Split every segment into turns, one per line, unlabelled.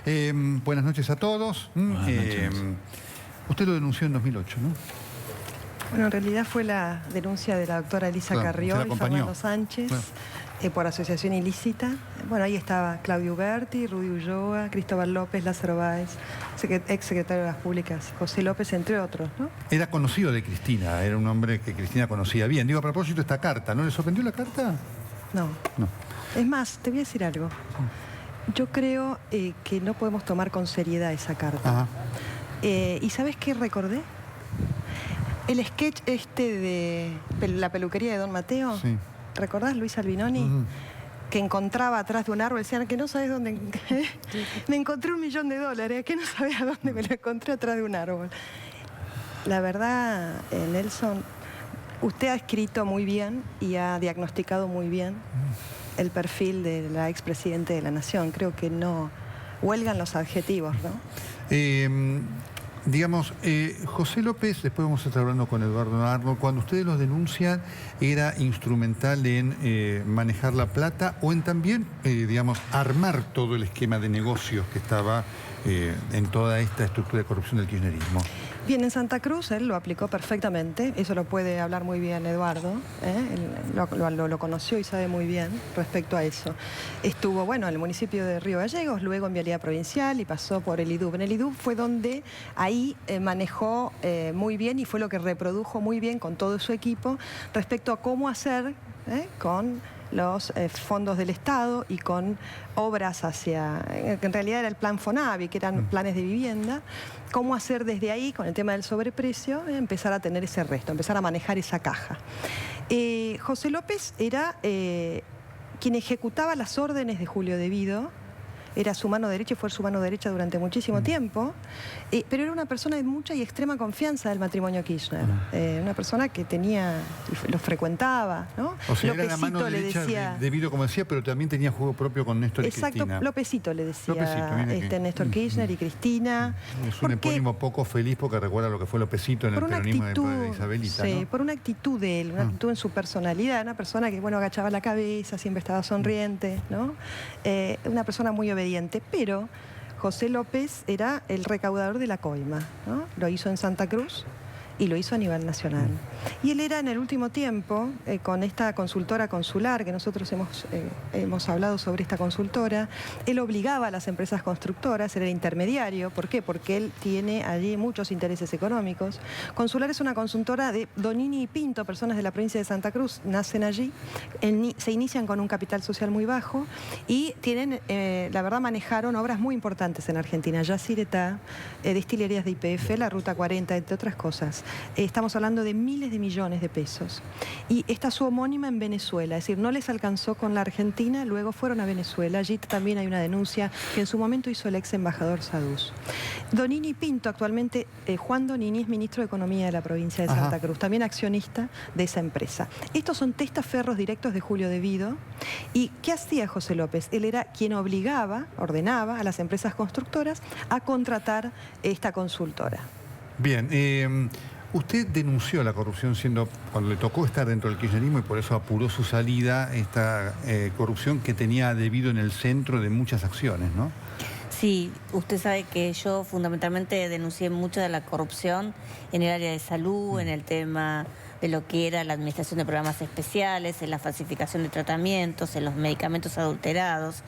Buenas noches a todos.
Buenas noches.
Usted lo denunció en 2008, ¿no?
Bueno, en realidad fue la denuncia de la doctora Elisa Carrió y Fernando Sánchez por asociación ilícita. Bueno, ahí estaba Claudio Uberti, Rudy Ulloa, Cristóbal López, Lázaro Báez, ex secretario de las Públicas, José López, entre otros, ¿no?
Era conocido de Cristina, era un hombre que Cristina conocía bien. Digo, a propósito de esta carta, ¿no le sorprendió la carta?
No.
No.
Es más, te voy a decir algo. Yo creo que no podemos tomar con seriedad esa carta.
Ajá.
¿Y sabes qué recordé? El sketch de la peluquería de Don Mateo.
Sí.
¿Recordás, Luis Albinoni? Que encontraba atrás de un árbol, decían que no sabes dónde... Me encontré $1.000.000, que no sabes a dónde me lo encontré atrás de un árbol. La verdad, Nelson, usted ha escrito muy bien y ha diagnosticado muy bien el perfil de la expresidente de la Nación. Creo que no huelgan los adjetivos, ¿no?
Digamos, José López, después vamos a estar hablando con Eduardo Nardo, cuando ustedes los denuncian, ¿era instrumental en manejar la plata o en también, digamos, armar todo el esquema de negocios que estaba en toda esta estructura de corrupción del kirchnerismo?
Bien, en Santa Cruz él lo aplicó perfectamente, eso lo puede hablar muy bien Eduardo, Él lo conoció y sabe muy bien respecto a eso. Estuvo, bueno, en el municipio de Río Gallegos, luego en Vialidad Provincial y pasó por el IDUB. En el IDUB fue donde ahí manejó muy bien y fue lo que reprodujo muy bien con todo su equipo respecto a cómo hacer con los fondos del Estado y con obras hacia, en realidad era el plan Fonavi, que eran planes de vivienda, cómo hacer desde ahí, con el tema del sobreprecio, empezar a tener ese resto, empezar a manejar esa caja. José López era quien ejecutaba las órdenes de Julio De Vido, era su mano derecha y fue su mano derecha durante muchísimo tiempo, pero era una persona de mucha y extrema confianza del matrimonio Kirchner. Una persona que tenía, lo frecuentaba, ¿no?
O sea, era la
Lópezito
mano
le
derecha
decía,
de Vido, como decía, pero también tenía juego propio con Néstor y
exacto,
Cristina.
Lópezito le decía
Lópezito,
Néstor Kirchner y Cristina.
Es un epónimo poco feliz porque recuerda lo que fue Lópezito en el peronismo de Isabelita,
sí,
¿no?
por una actitud de él, una actitud en su personalidad, una persona que, bueno, agachaba la cabeza, siempre estaba sonriente, ¿no? Una persona muy obediente, pero José López era el recaudador de la coima, ¿no? Lo hizo en Santa Cruz y lo hizo a nivel nacional. Y él era en el último tiempo, con esta consultora consular, que nosotros hemos hablado sobre esta consultora, él obligaba a las empresas constructoras, era el intermediario. ¿Por qué? Porque él tiene allí muchos intereses económicos. Consular es una consultora de Donini y Pinto, personas de la provincia de Santa Cruz, nacen allí, se inician con un capital social muy bajo y tienen, la verdad, manejaron obras muy importantes en Argentina, Yacyretá, destilerías de YPF, la Ruta 40, entre otras cosas. Estamos hablando de miles de millones de pesos. Y está su homónima en Venezuela, es decir, no les alcanzó con la Argentina, luego fueron a Venezuela. Allí también hay una denuncia que en su momento hizo el ex embajador Saduz. Donini Pinto, actualmente Juan Donini es ministro de Economía de la provincia de Santa Cruz, también accionista de esa empresa. Estos son testaferros directos de Julio De Vido. ¿Y qué hacía José López? Él era quien ordenaba a las empresas constructoras a contratar esta consultora.
Bien, usted denunció la corrupción cuando le tocó estar dentro del kirchnerismo y por eso apuró su salida, esta corrupción que tenía debido en el centro de muchas acciones, ¿no?
Sí, usted sabe que yo fundamentalmente denuncié mucho de la corrupción en el área de salud, en el tema de lo que era la administración de programas especiales, en la falsificación de tratamientos, en los medicamentos adulterados.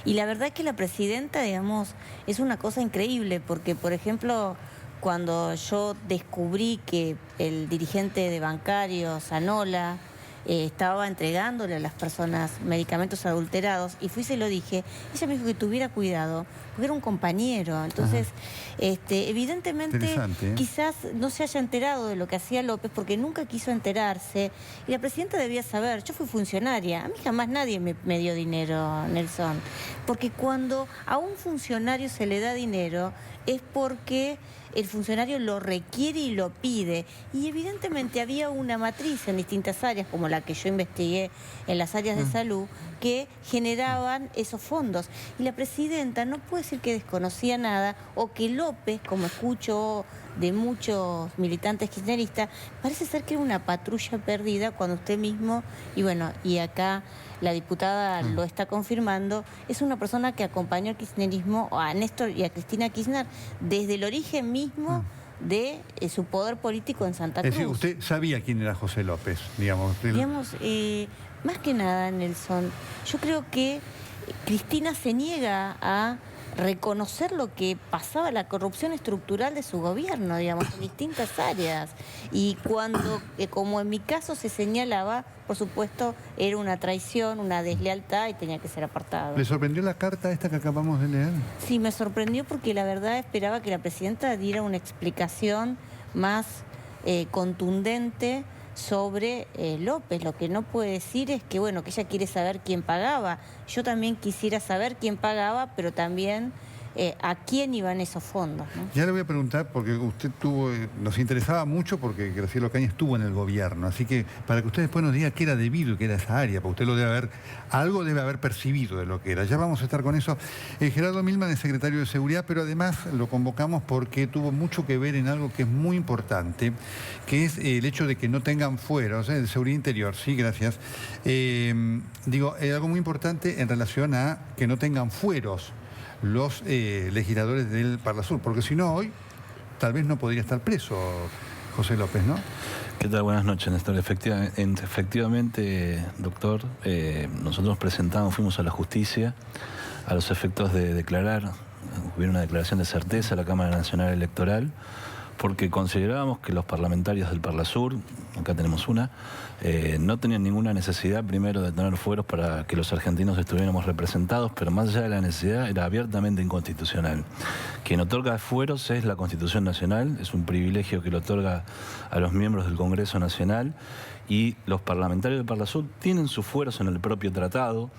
Y la verdad es que la presidenta, digamos, es una cosa increíble porque, por ejemplo, cuando yo descubrí que el dirigente de bancarios, Zanola, estaba entregándole a las personas medicamentos adulterados y fui y se lo dije, ella me dijo que tuviera cuidado porque era un compañero. Entonces, evidentemente, quizás no se haya enterado de lo que hacía López porque nunca quiso enterarse y la presidenta debía saber. Yo fui funcionaria, a mí jamás nadie me dio dinero, Nelson, porque cuando a un funcionario se le da dinero es porque el funcionario lo requiere y lo pide, y evidentemente había una matriz en distintas áreas como la que yo investigué en las áreas de salud, que generaban esos fondos. Y la presidenta no puede decir que desconocía nada o que López, como escucho de muchos militantes kirchneristas, parece ser que era una patrulla perdida cuando usted mismo, y bueno, y acá la diputada lo está confirmando, es una persona que acompañó al kirchnerismo, a Néstor y a Cristina Kirchner, desde el origen mismo de su poder político en Santa Cruz.
Es decir, usted sabía quién era José López, digamos.
Digamos, más que nada, Nelson, yo creo que Cristina se niega a reconocer lo que pasaba, la corrupción estructural de su gobierno, digamos, en distintas áreas. Y cuando, como en mi caso, se señalaba, por supuesto, era una traición, una deslealtad y tenía que ser apartado.
¿Le sorprendió la carta esta que acabamos de leer?
Sí, me sorprendió porque la verdad esperaba que la presidenta diera una explicación más contundente sobre López. Lo que no puede decir es que, bueno, que ella quiere saber quién pagaba. Yo también quisiera saber quién pagaba, pero también a quién iban esos fondos, ¿no?
Ya le voy a preguntar, porque usted nos interesaba mucho porque Graciela Ocaña estuvo en el gobierno, así que para que usted después nos diga qué era debido y qué era esa área, porque usted lo debe haber, algo debe haber percibido de lo que era. Ya vamos a estar con eso. Gerardo Milman es secretario de Seguridad, pero además lo convocamos porque tuvo mucho que ver en algo que es muy importante, que es el hecho de que no tengan fueros, de seguridad interior, sí, gracias. Algo muy importante en relación a que no tengan fueros los legisladores del Parlasur, porque si no hoy tal vez no podría estar preso José López, ¿no?
¿Qué tal? Buenas noches, Néstor. Efectivamente, doctor, nosotros fuimos a la justicia a los efectos de declarar, hubiera una declaración de certeza a la Cámara Nacional Electoral, porque considerábamos que los parlamentarios del Parlasur, acá tenemos una, no tenían ninguna necesidad primero de tener fueros para que los argentinos estuviéramos representados, pero más allá de la necesidad era abiertamente inconstitucional. Quien otorga fueros es la Constitución Nacional, es un privilegio que le otorga a los miembros del Congreso Nacional, y los parlamentarios del Parlasur tienen sus fueros en el propio tratado,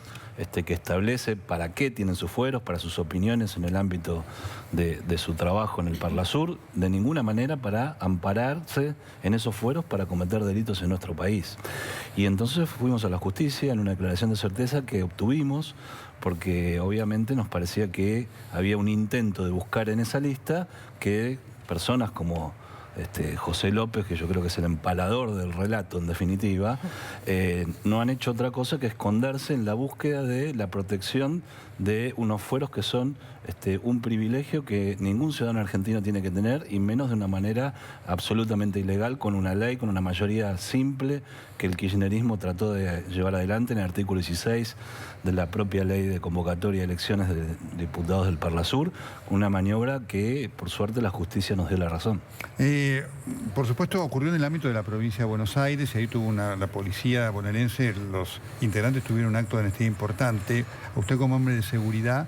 que establece para qué tienen sus fueros, para sus opiniones en el ámbito de su trabajo en el Parlasur, de ninguna manera para ampararse en esos fueros para cometer delitos en nuestro país. Y entonces fuimos a la justicia en una declaración de certeza que obtuvimos, porque obviamente nos parecía que había un intento de buscar en esa lista que personas como José López, que yo creo que es el empalador del relato en definitiva, no han hecho otra cosa que esconderse en la búsqueda de la protección de unos fueros que son un privilegio que ningún ciudadano argentino tiene que tener, y menos de una manera absolutamente ilegal, con una ley, con una mayoría simple que el kirchnerismo trató de llevar adelante en el artículo 16 de la propia ley de convocatoria de elecciones de diputados del Parlasur, una maniobra que por suerte la justicia nos dio la razón.
Por supuesto ocurrió en el ámbito de la provincia de Buenos Aires, y ahí tuvo la policía bonaerense, los integrantes tuvieron un acto de honestidad importante. Usted como hombre de seguridad,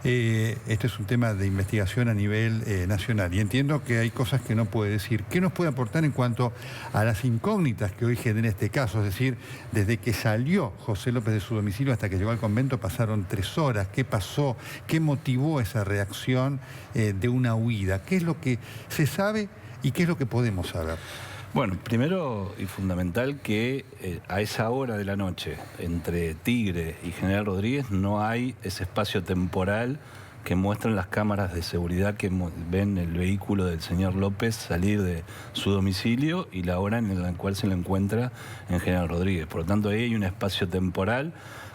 este es un tema de investigación a nivel nacional, y entiendo que hay cosas que no puede decir. ¿Qué nos puede aportar en cuanto a las incógnitas que hoy genera este caso? Es decir, desde que salió José López de su domicilio hasta que llegó al convento pasaron 3 horas. ¿Qué pasó? ¿Qué motivó esa reacción de una huida? ¿Qué es lo que se sabe y qué es lo que podemos saber?
Bueno, primero y fundamental que a esa hora de la noche, entre Tigre y General Rodríguez, no hay ese espacio temporal que muestran las cámaras de seguridad que ven el vehículo del señor López salir de su domicilio y la hora en la cual se le encuentra en General Rodríguez. Por lo tanto, ahí hay un espacio temporal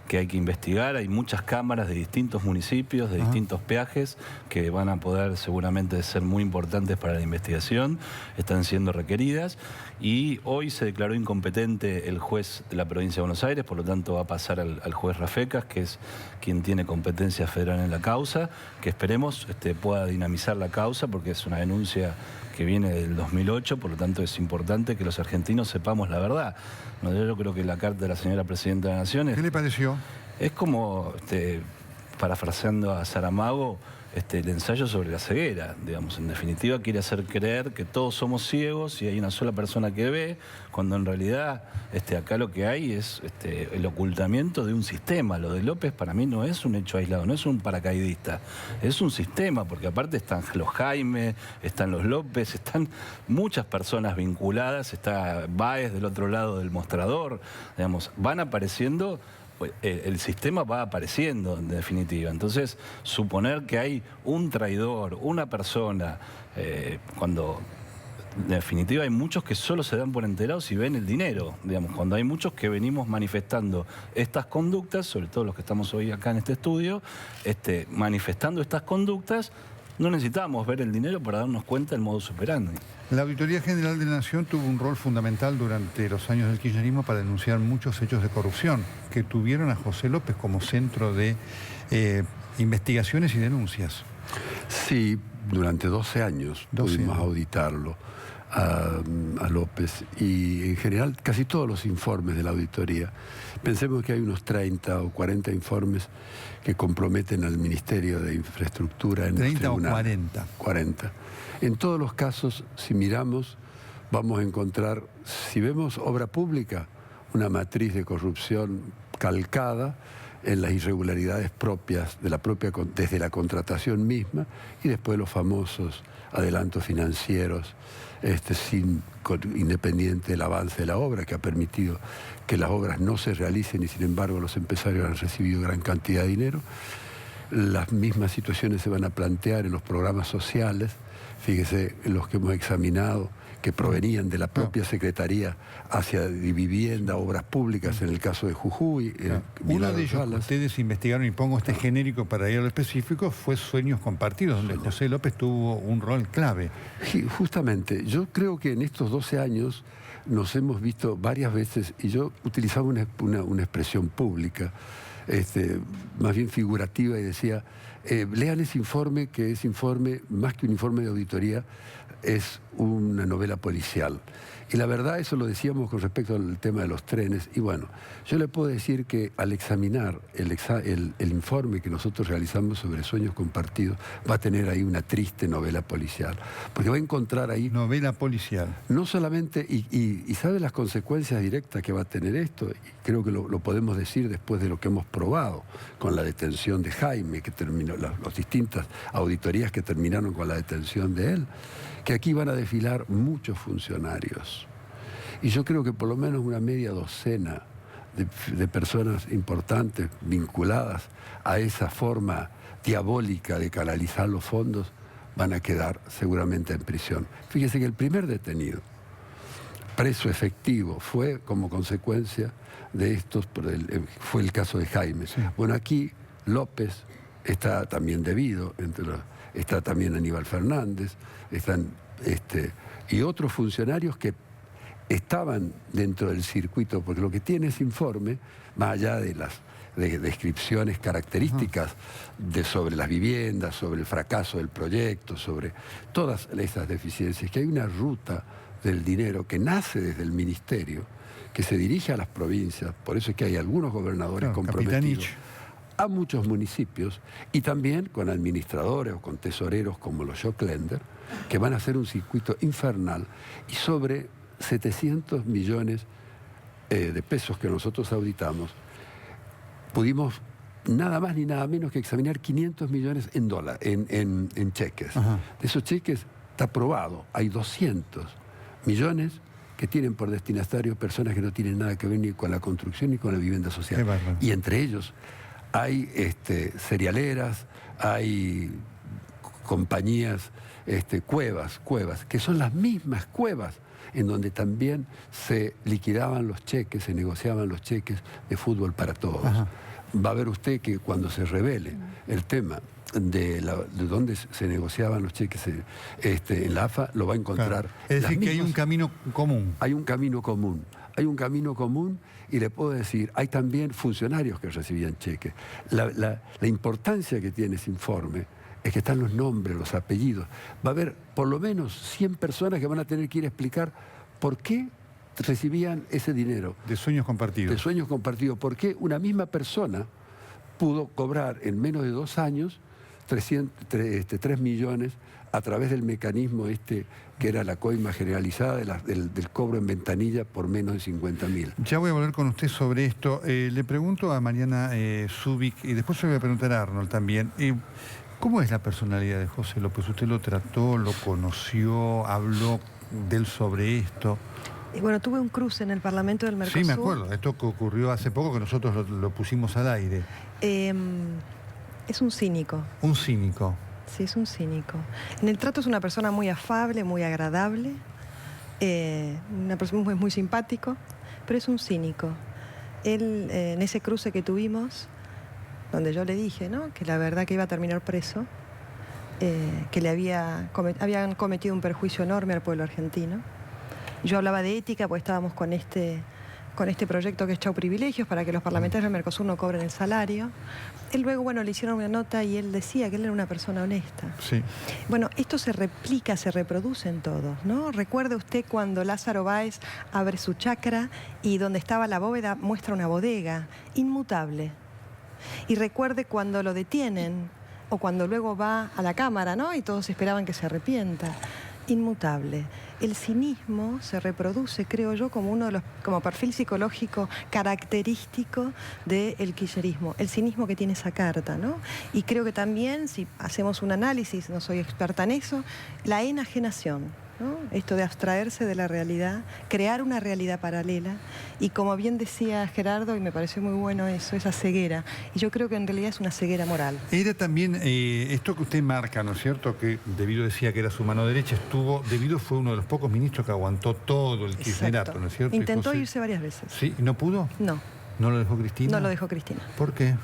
que hay que investigar. Hay muchas cámaras de distintos municipios, de distintos peajes, que van a poder seguramente ser muy importantes para la investigación, están siendo requeridas, y hoy se declaró incompetente el juez de la provincia de Buenos Aires, por lo tanto va a pasar al juez Rafecas, que es quien tiene competencia federal en la causa, que esperemos pueda dinamizar la causa, porque es una denuncia que viene del 2008, por lo tanto es importante que los argentinos sepamos la verdad. No, yo creo que la carta de la señora Presidenta de la Nación
¿Qué le pareció?
es como, parafraseando a Saramago, el ensayo sobre la ceguera, digamos. En definitiva, quiere hacer creer que todos somos ciegos y hay una sola persona que ve, cuando en realidad acá lo que hay es el ocultamiento de un sistema. Lo de López para mí no es un hecho aislado, no es un paracaidista, es un sistema, porque aparte están los Jaime, están los López, están muchas personas vinculadas, está Báez del otro lado del mostrador, digamos, van apareciendo. El sistema va apareciendo, en definitiva. Entonces, suponer que hay un traidor, una persona, cuando en definitiva hay muchos que solo se dan por enterados y ven el dinero, digamos, cuando hay muchos que venimos manifestando estas conductas, sobre todo los que estamos hoy acá en este estudio, manifestando estas conductas, no necesitamos ver el dinero para darnos cuenta del modus operandi.
La Auditoría General de la Nación tuvo un rol fundamental durante los años del kirchnerismo para denunciar muchos hechos de corrupción que tuvieron a José López como centro de investigaciones y denuncias.
Sí, durante 12 años pudimos auditarlo a López, y en general casi todos los informes de la auditoría. Pensemos que hay unos 30 o 40 informes que comprometen al Ministerio de Infraestructura en
30 o 40.
40. En todos los casos, si miramos, vamos a encontrar, si vemos obra pública, una matriz de corrupción calcada en las irregularidades propias de desde la contratación misma, y después los famosos adelantos financieros independiente del avance de la obra, que ha permitido que las obras no se realicen y sin embargo los empresarios han recibido gran cantidad de dinero. Las mismas situaciones se van a plantear en los programas sociales, fíjese, en los que hemos examinado, que provenían de la propia Secretaría hacia vivienda, obras públicas, en el caso de Jujuy.
Uno de ellos que ustedes investigaron, y pongo genérico para ir a lo específico, fue Sueños Compartidos, donde José López tuvo un rol clave.
Sí, justamente, yo creo que en estos 12 años nos hemos visto varias veces, y yo utilizaba una expresión pública, más bien figurativa, y decía, lean ese informe, que es informe, más que un informe de auditoría, es una novela policial. Y la verdad, eso lo decíamos con respecto al tema de los trenes. Y bueno, yo le puedo decir que al examinar el informe que nosotros realizamos sobre Sueños Compartidos, va a tener ahí una triste novela policial. Porque va a encontrar ahí...
Novela policial.
No solamente... Y sabe las consecuencias directas que va a tener esto. Y creo que lo podemos decir después de lo que hemos probado con la detención de Jaime, que terminó, las distintas auditorías que terminaron con la detención de él, que aquí van a desfilar muchos funcionarios. Y yo creo que por lo menos una media docena de personas importantes vinculadas a esa forma diabólica de canalizar los fondos van a quedar seguramente en prisión. Fíjese que el primer detenido, preso efectivo, fue como consecuencia de estos, fue el caso de Jaime. Sí. Bueno, aquí López está también debido, está también Aníbal Fernández, están y otros funcionarios que estaban dentro del circuito, porque lo que tiene ese informe, más allá de las descripciones características sobre las viviendas, sobre el fracaso del proyecto, sobre todas esas deficiencias, que hay una ruta del dinero que nace desde el ministerio, que se dirige a las provincias, por eso es que hay algunos gobernadores comprometidos a muchos municipios, y también con administradores o con tesoreros como los Joclender, que van a hacer un circuito infernal, y sobre 700 millones de pesos que nosotros auditamos, pudimos nada más ni nada menos que examinar 500 millones en cheques. Ajá. De esos cheques está probado, hay 200 millones que tienen por destinatario personas que no tienen nada que ver ni con la construcción ni con la vivienda social. Y entre ellos hay cerealeras, hay compañías, cuevas, que son las mismas cuevas en donde también se liquidaban los cheques, se negociaban los cheques de Fútbol para Todos. Ajá. Va a ver usted que cuando se revele el tema de dónde se negociaban los cheques en la AFA, lo va a encontrar.
Claro. Es decir, que hay un camino común.
Hay un camino común. Hay un camino común, y le puedo decir, hay también funcionarios que recibían cheques. La importancia que tiene ese informe es que están los nombres, los apellidos. Va a haber por lo menos 100 personas que van a tener que ir a explicar por qué recibían ese dinero.
De Sueños Compartidos.
De Sueños Compartidos. ¿Por qué una misma persona pudo cobrar en menos de 2 años 3 millones a través del mecanismo que era la coima generalizada del cobro en ventanilla por menos de 50.000.
Ya voy a volver con usted sobre esto. Le pregunto a Mariana Zubik y después se lo voy a preguntar a Arnold también. ¿Cómo es la personalidad de José López? ¿Usted lo trató, lo conoció, habló de él sobre esto?
Bueno, tuve un cruce en el Parlamento del Mercosur.
Sí, me acuerdo. Esto que ocurrió hace poco, que nosotros lo pusimos al aire.
Es un cínico.
Un cínico.
Sí, es un cínico. En el trato es una persona muy afable, muy agradable, una persona muy simpático, pero es un cínico. Él, en ese cruce que tuvimos, donde yo le dije, ¿no?, que la verdad que iba a terminar preso, que habían cometido un perjuicio enorme al pueblo argentino. Yo hablaba de ética, porque estábamos con este proyecto que es Chau Privilegios, para que los parlamentarios del Mercosur no cobren el salario. Él luego, bueno, le hicieron una nota y él decía que él era una persona honesta.
Sí.
Bueno, esto se replica, se reproduce en todos, ¿no? Recuerde usted cuando Lázaro Báez abre su chacra y donde estaba la bóveda muestra una bodega inmutable. Y recuerde cuando lo detienen o cuando luego va a la cámara, ¿no?, y todos esperaban que se arrepienta. Inmutable. El cinismo se reproduce, creo yo, como perfil psicológico característico del kirchnerismo. El cinismo que tiene esa carta, ¿no? Y creo que también, si hacemos un análisis, no soy experta en eso, la enajenación, ¿no? Esto de abstraerse de la realidad, crear una realidad paralela. Y como bien decía Gerardo, y me pareció muy bueno eso, esa ceguera. Y yo creo que en realidad es una ceguera moral.
Era también esto que usted marca, ¿no es cierto?, que Devido decía que era su mano derecha, Devido fue uno de los pocos ministros que aguantó todo el kirchnerato, ¿no es cierto?
Intentó irse varias veces.
¿Sí? ¿No pudo?
No.
¿No lo dejó Cristina?
No lo dejó Cristina.
¿Por qué?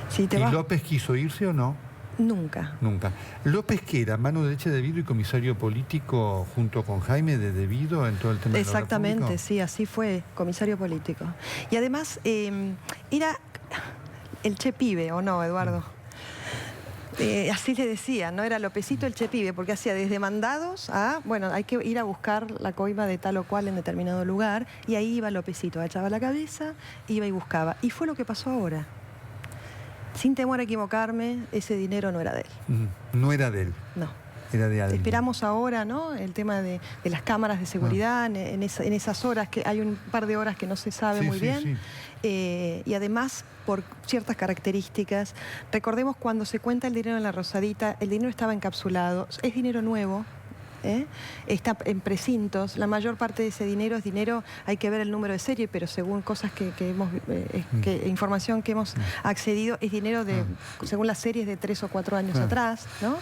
Si te
¿Y
vas...
López quiso irse o no?
Nunca.
Nunca. ¿López que era mano derecha de Devido y comisario político junto con Jaime de Devido en todo el tema?
Exactamente, sí, así fue, comisario político. Y además era el Che Pibe, ¿o no, Eduardo? Así le decían, ¿no? Era Lópezito el Che Pibe, porque hacía desde mandados a, bueno, hay que ir a buscar la coima de tal o cual en determinado lugar, y ahí iba Lópezito, agachaba la cabeza, iba y buscaba. Y fue lo que pasó ahora. Sin temor a equivocarme, ese dinero no era de él.
No era de él.
No.
Era de alguien.
Esperamos ahora, ¿no?, el tema de las cámaras de seguridad, en esas horas, que hay un par de horas que no se sabe muy bien. Sí. Y además, por ciertas características, recordemos cuando se cuenta el dinero en la Rosadita, el dinero estaba encapsulado, es dinero nuevo. Está en precintos, la mayor parte de ese dinero es dinero, hay que ver el número de serie, pero según cosas información que hemos accedido, es dinero según las series de 3 o 4 años atrás, ¿no?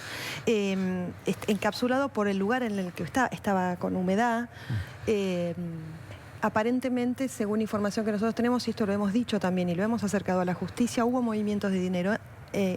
Encapsulado por el lugar en el que estaba con humedad. Aparentemente, según información que nosotros tenemos, y esto lo hemos dicho también y lo hemos acercado a la justicia, hubo movimientos de dinero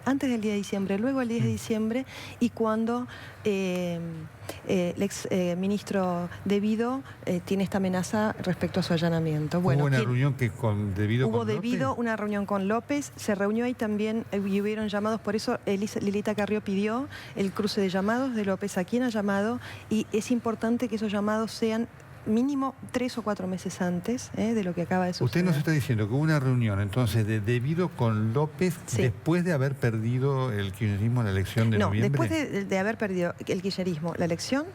antes del 10 de diciembre, luego el 10 de diciembre, y cuando el ex ministro Devido tiene esta amenaza respecto a su allanamiento. Bueno,
¿hubo una reunión con Devido?
Hubo Devido, una reunión con López, se reunió ahí también y hubieron llamados, por eso Lilita Carrió pidió el cruce de llamados de López, a quien ha llamado, y es importante que esos llamados sean mínimo 3 o 4 meses antes de lo que acaba de suceder.
Usted nos está diciendo que hubo una reunión entonces de Devido con López, sí, después de haber perdido el kirchnerismo en la elección de noviembre.
No, después de haber perdido el kirchnerismo la elección,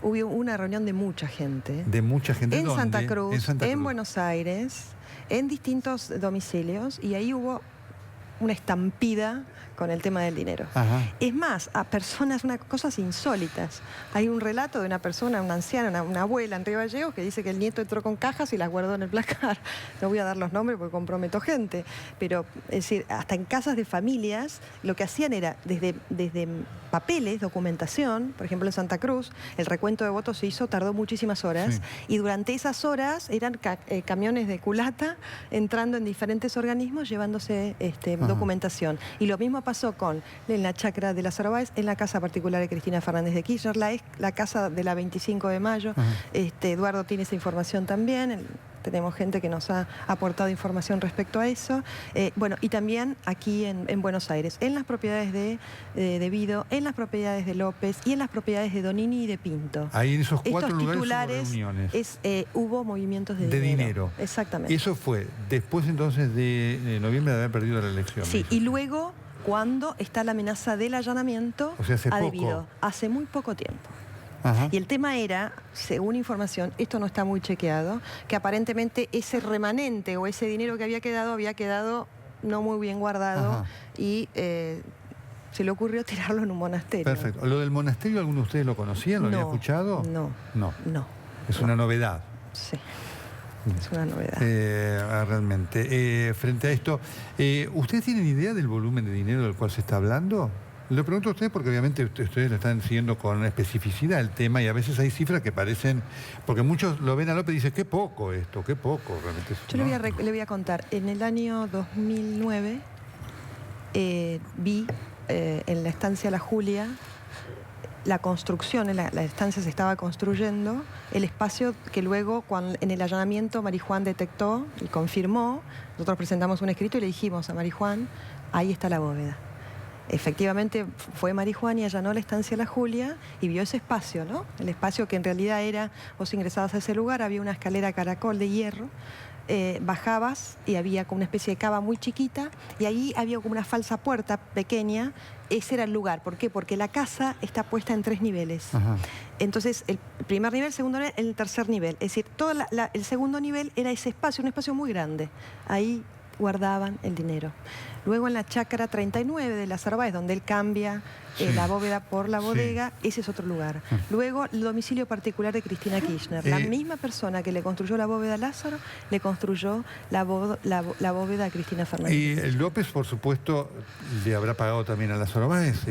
hubo una reunión de mucha gente.
¿De mucha gente?
En
¿dónde?
Santa Cruz,
en
en Buenos Aires, en distintos domicilios, y ahí hubo una estampida con el tema del dinero.
Ajá.
Es más, a personas, cosas insólitas. Hay un relato de una persona, una anciana, una abuela en Río Gallegos, que dice que el nieto entró con cajas y las guardó en el placar. No voy a dar los nombres porque comprometo gente, pero es decir, hasta en casas de familias, lo que hacían era desde papeles, documentación, por ejemplo en Santa Cruz, el recuento de votos se hizo, tardó muchísimas horas, sí, y durante esas horas eran camiones de culata entrando en diferentes organismos llevándose documentación. Y lo mismo pasó en la chacra de Lázaro Báez, en la casa particular de Cristina Fernández de Kirchner, la casa de la 25 de mayo. Eduardo tiene esa información también, tenemos gente que nos ha aportado información respecto a eso. Bueno, y también aquí en Buenos Aires, en las propiedades de Vido, en las propiedades de López y en las propiedades de Donini y de Pinto.
Ahí en esos 4
Estos
lugares
titulares
hubo reuniones.
Hubo movimientos de
dinero.
Exactamente.
Eso fue después entonces de noviembre de haber perdido la elección.
Sí, y luego cuando está la amenaza del allanamiento
o sea, hace
a
poco.
Vido, hace muy poco tiempo.
Ajá.
Y el tema era, según información, esto no está muy chequeado, que aparentemente ese remanente o ese dinero que había quedado no muy bien guardado.
Ajá.
Y se le ocurrió tirarlo en un monasterio.
Perfecto. ¿Lo del monasterio alguno de ustedes lo conocían? ¿Lo había
No,
escuchado?
No.
Es una novedad.
Sí. Es una novedad.
Realmente. Frente a esto, ¿ustedes tienen idea del volumen de dinero del cual se está hablando? Le pregunto a ustedes porque obviamente ustedes lo están siguiendo con una especificidad el tema y a veces hay cifras que parecen... Porque muchos lo ven a López y dicen, qué poco esto, qué poco. Realmente,
yo
¿no?
le voy a contar. En el año 2009 vi en la estancia La Julia la construcción, la estancia se estaba construyendo, el espacio que luego en el allanamiento Marijuán detectó y confirmó. Nosotros presentamos un escrito y le dijimos a Marijuán, ahí está la bóveda. Efectivamente fue Marijuán y allanó la estancia La Julia y vio ese espacio, ¿no? El espacio que en realidad era, vos ingresabas a ese lugar, había una escalera caracol de hierro, bajabas y había como una especie de cava muy chiquita y ahí había como una falsa puerta pequeña. Ese era el lugar. ¿Por qué? Porque la casa está puesta en 3 niveles.
Ajá.
Entonces, el primer nivel, el segundo nivel, el tercer nivel. Es decir, el segundo nivel era ese espacio, un espacio muy grande. Ahí guardaban el dinero. Luego en la chácara 39 de Lázaro Báez, donde él cambia la bóveda por la bodega, ese es otro lugar. Luego el domicilio particular de Cristina Kirchner. La misma persona que le construyó la bóveda a Lázaro, le construyó la bóveda a Cristina Fernández.
Y López, por supuesto, le habrá pagado también a Lázaro Báez.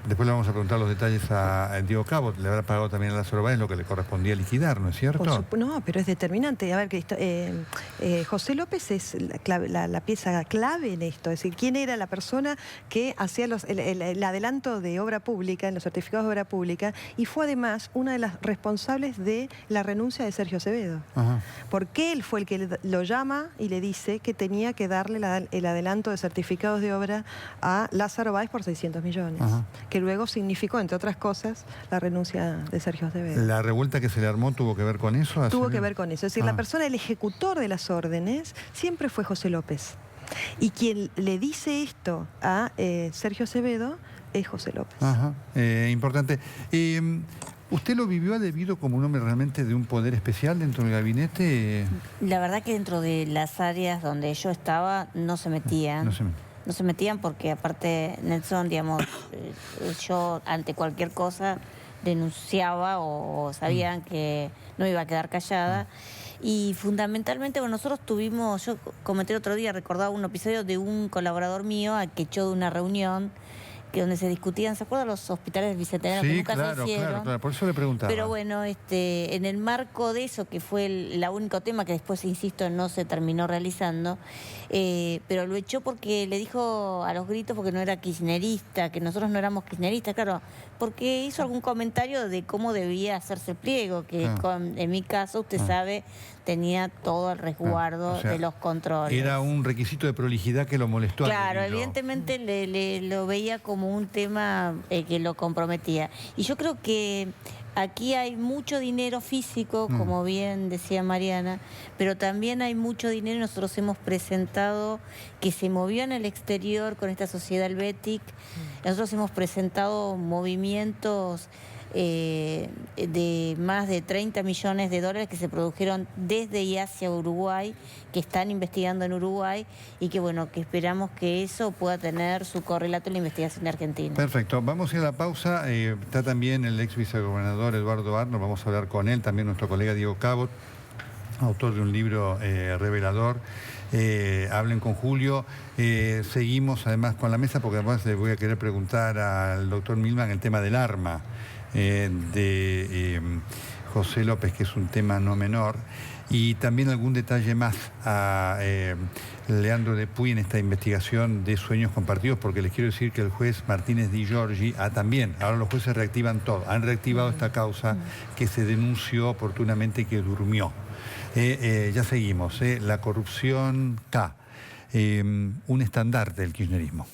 Después le vamos a preguntar los detalles a Diego Cabot. Le habrá pagado también a Lázaro Báez lo que le correspondía liquidar, ¿no es cierto?
No, pero es determinante. A ver, José López es la pieza clave en esto. Es decir, ¿quién era la persona que hacía el adelanto de obra pública, en los certificados de obra pública? Y fue además una de las responsables de la renuncia de Sergio Acevedo.
Ajá.
Porque él fue el que lo llama y le dice que tenía que darle el adelanto de certificados de obra a Lázaro Báez por 600 millones.
Ajá.
Que luego significó, entre otras cosas, la renuncia de Sergio Acevedo.
¿La revuelta que se le armó tuvo que ver con eso?
Tuvo que ver con eso. Es decir, la persona, el ejecutor de las órdenes, siempre fue José López. Y quien le dice esto a Sergio Acevedo es José López.
Ajá. Importante. ¿Usted lo vivió a Debido como un hombre realmente de un poder especial dentro del gabinete?
La verdad que dentro de las áreas donde yo estaba no se metían. No se metían porque aparte Nelson, digamos, yo ante cualquier cosa denunciaba o sabían que no iba a quedar callada. Y fundamentalmente, bueno, nosotros tuvimos, yo comenté el otro día, recordaba un episodio de un colaborador mío al que echó de una reunión donde se discutían, ¿se acuerdan los hospitales del Bicentenario que nunca se hicieron?
Claro, por eso le preguntaba.
Pero bueno, en el marco de eso, que fue el único tema que después, insisto, no se terminó realizando, pero lo echó porque le dijo a los gritos, porque no era kirchnerista, que nosotros no éramos kirchneristas, claro, porque hizo algún comentario de cómo debía hacerse el pliego, que en mi caso, usted sabe, tenía todo el resguardo
o sea,
de los controles.
Era un requisito de prolijidad que lo molestó.
Claro, evidentemente lo veía como un tema que lo comprometía. Y yo creo que aquí hay mucho dinero físico, como bien decía Mariana, pero también hay mucho dinero, nosotros hemos presentado, que se movió en el exterior con esta sociedad helvética. Nosotros hemos presentado movimientos de más de 30 millones de dólares que se produjeron desde y hacia Uruguay, que están investigando en Uruguay y que bueno, que esperamos que eso pueda tener su correlato en la investigación de Argentina.
Perfecto, vamos a ir a la pausa. Está también el ex vicegobernador Eduardo Arnor, vamos a hablar con él, también nuestro colega Diego Cabot, autor de un libro revelador. Hablen con Julio. Seguimos además con la mesa porque además le voy a querer preguntar al doctor Milman el tema del arma de José López, que es un tema no menor, y también algún detalle más a Leandro de Puy en esta investigación de sueños compartidos, porque les quiero decir que el juez Martínez Di Giorgi también, ahora los jueces reactivan todo, han reactivado esta causa que se denunció oportunamente que durmió. Ya seguimos. La corrupción K, un estandarte del kirchnerismo.